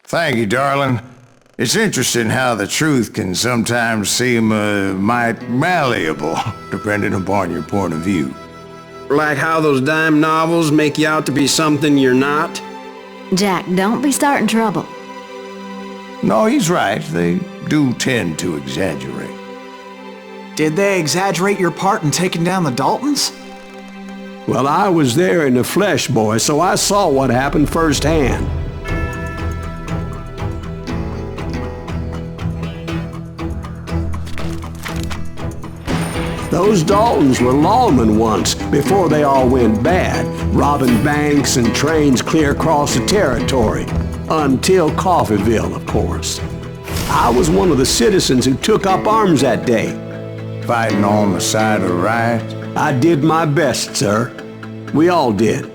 Thank you, darling. It's interesting how the truth can sometimes seem might malleable, depending upon your point of view. Like how those dime novels make you out to be something you're not? Jack, don't be starting trouble. No, he's right. They do tend to exaggerate. Did they exaggerate your part in taking down the Daltons? Well, I was there in the flesh, boy, so I saw what happened firsthand. Those Daltons were lawmen once, before they all went bad, robbing banks and trains clear across the territory. Until Coffeeville, of course. I was one of the citizens who took up arms that day. Fighting on the side of the riot? I did my best, sir. We all did.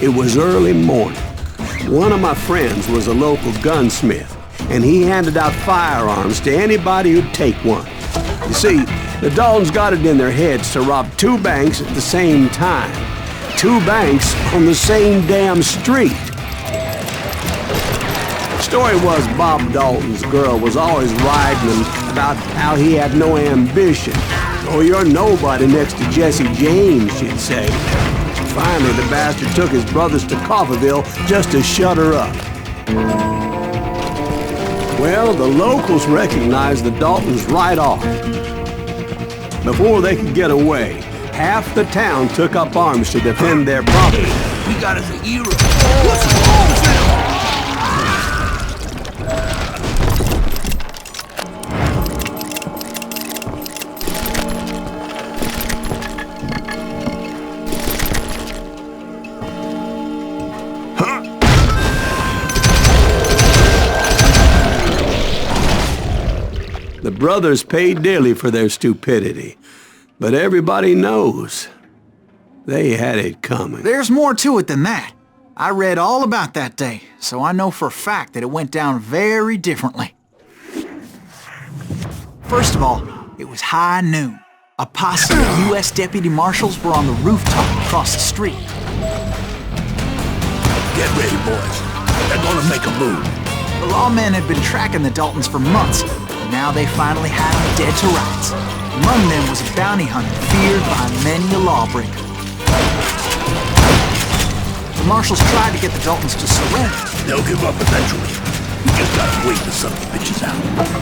It was early morning. One of my friends was a local gunsmith, and he handed out firearms to anybody who'd take one. You see, the Daltons got it in their heads to rob two banks at the same time. Two banks on the same damn street. The story was Bob Dalton's girl was always riding him about how he had no ambition. "Oh, you're nobody next to Jesse James," she'd say. Finally, the bastard took his brothers to Coffeeville just to shut her up. Well, the locals recognized the Daltons right off. Before they could get away, half the town took up arms to defend their property. We got us a hero. What's wrong with him? The brothers paid dearly for their stupidity, but everybody knows they had it coming. There's more to it than that. I read all about that day, so I know for a fact that it went down very differently. First of all, it was high noon. A posse of U.S. deputy marshals were on the rooftop across the street. Get ready, boys. They're gonna make a move. The lawmen had been tracking the Daltons for months, and now they finally had them dead to rights. Among them was a bounty hunter feared by many a lawbreaker. The marshals tried to get the Daltons to surrender. They'll give up eventually. We just gotta wait till something bitches out.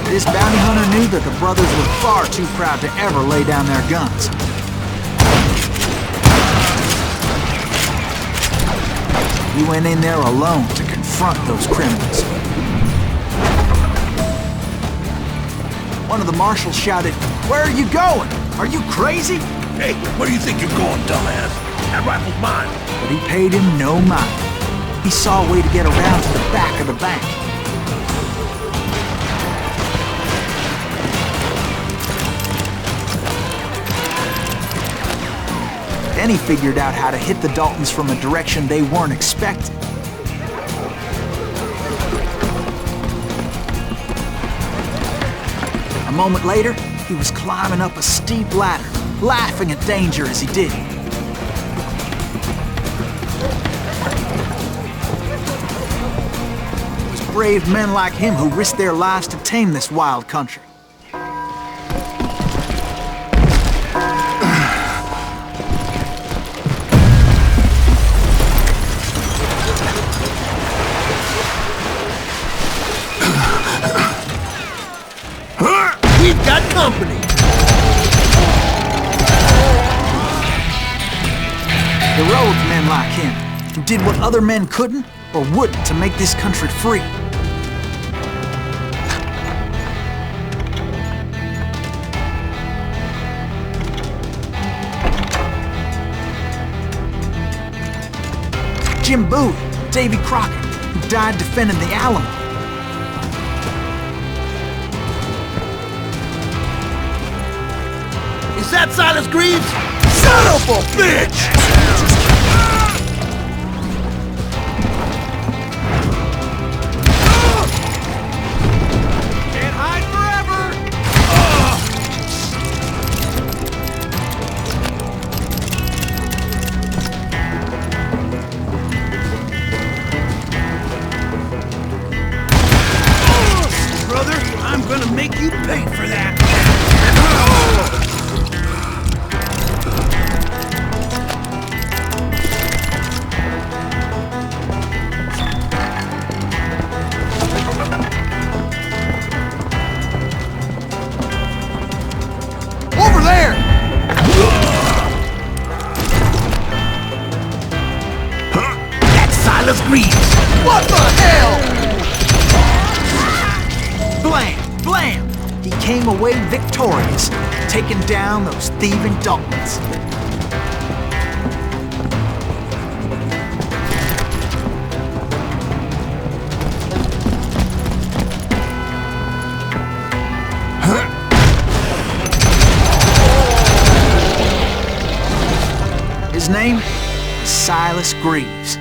This bounty hunter knew that the brothers were far too proud to ever lay down their guns. He went in there alone to confront those criminals. One of the marshals shouted, "Where are you going? Are you crazy?" Hey, where do you think you're going, dumbass? That rifle's mine. But he paid him no mind. He saw a way to get around to the back of the bank. Then he figured out how to hit the Daltons from a direction they weren't expecting. A moment later, he was climbing up a steep ladder, laughing at danger as he did. It was brave men like him who risked their lives to tame this wild country. We've got company. Heroic men like him, who did what other men couldn't or wouldn't to make this country free. Jim Bowie, Davy Crockett, who died defending the Alamo. that, Silas Greaves? Son of a bitch! Can't hide forever! Brother, I'm gonna make you pay for that! Over there! That's Silas Greaves! What the hell? Blam! Blam! He came away victorious, taking down those thieving Daltons. His name was Silas Greaves,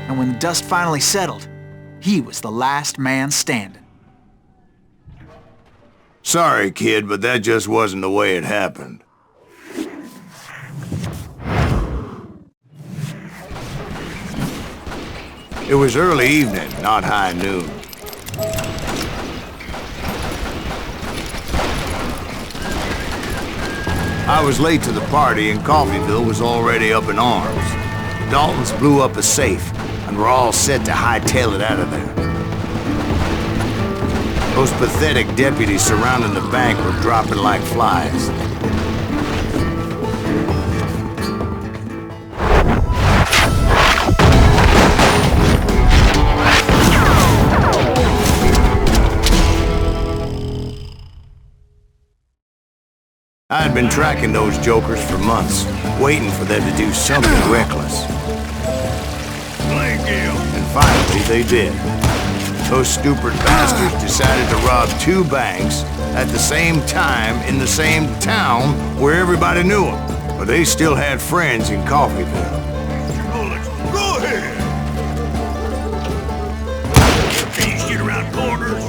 and when the dust finally settled, he was the last man standing. Sorry, kid, but that just wasn't the way it happened. It was early evening, not high noon. I was late to the party and Coffeyville was already up in arms. The Daltons blew up a safe and were all set to hightail it out of there. Those pathetic deputies surrounding the bank were dropping like flies. I had been tracking those jokers for months, waiting for them to do something reckless. And finally, they did. Those stupid bastards decided to rob 2 banks at the same time in the same town where everybody knew them. But they still had friends in Coffeyville. Go ahead! Can you shoot around corners?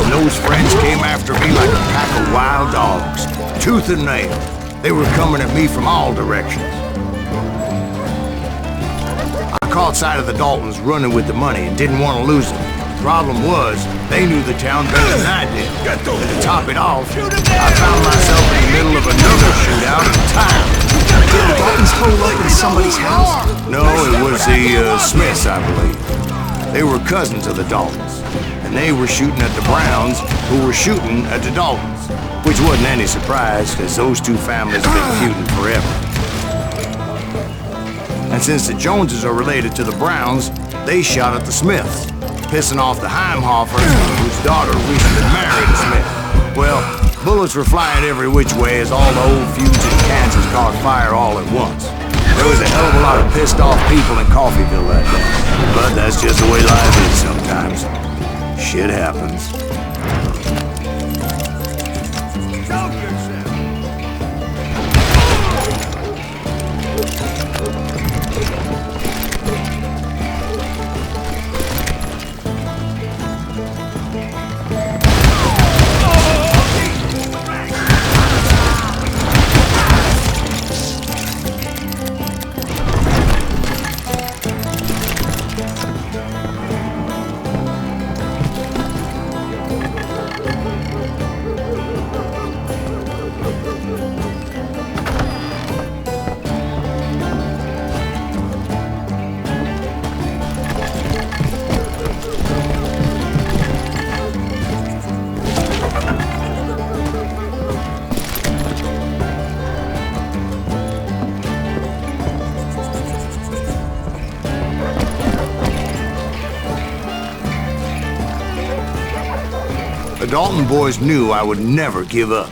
Those friends came after me like a pack of wild dogs, tooth and nail. They were coming at me from all directions. I caught sight of the Daltons running with the money and didn't want to lose them. Problem was, they knew the town better than I did. And to top it off, I found myself in the middle of another shootout in town. Did the Daltons hole up in somebody's house? No, it was the Smiths, I believe. They were cousins of the Daltons, and they were shooting at the Browns, who were shooting at the Daltons, which wasn't any surprise, because those 2 families have been feuding forever. And since the Joneses are related to the Browns, they shot at the Smiths, pissing off the Heimhoffers, whose daughter recently married a Smith. Well, bullets were flying every which way as all the old feuds in Kansas caught fire all at once. There was a hell of a lot of pissed off people in Coffeyville that day. But that's just the way life is sometimes. Shit happens. The Dalton boys knew I would never give up.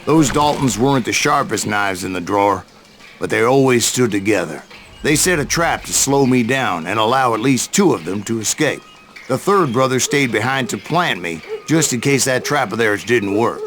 Those Daltons weren't the sharpest knives in the drawer, but they always stood together. They set a trap to slow me down and allow at least 2 of them to escape. The third brother stayed behind to plant me, just in case that trap of theirs didn't work.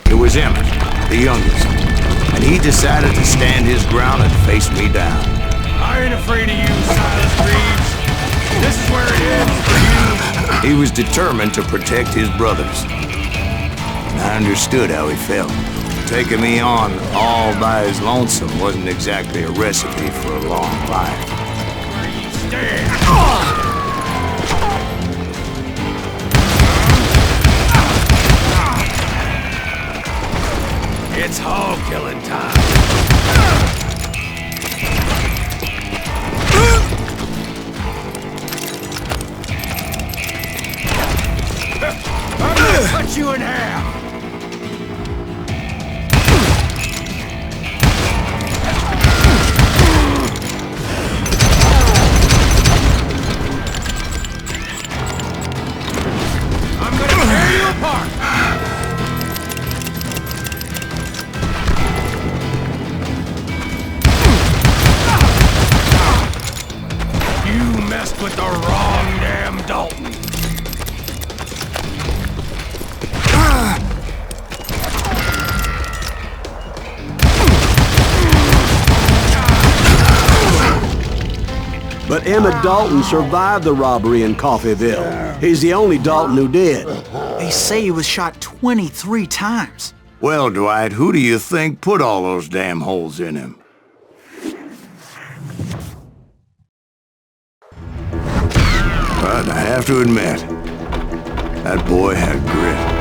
It was Emmett, the youngest, and he decided to stand his ground and face me down. I ain't afraid of you, Silas Reeves. This is where it ends for you. He was determined to protect his brothers. And I understood how he felt. Taking me on all by his lonesome wasn't exactly a recipe for a long life. Where you stand. It's hog killing time. I'm gonna cut you in half. I'm gonna tear you apart. Messed with the wrong damn Dalton. But Emmett Dalton survived the robbery in Coffeyville. He's the only Dalton who did. They say he was shot 23 times. Well, Dwight, who do you think put all those damn holes in him? But I have to admit, that boy had grit.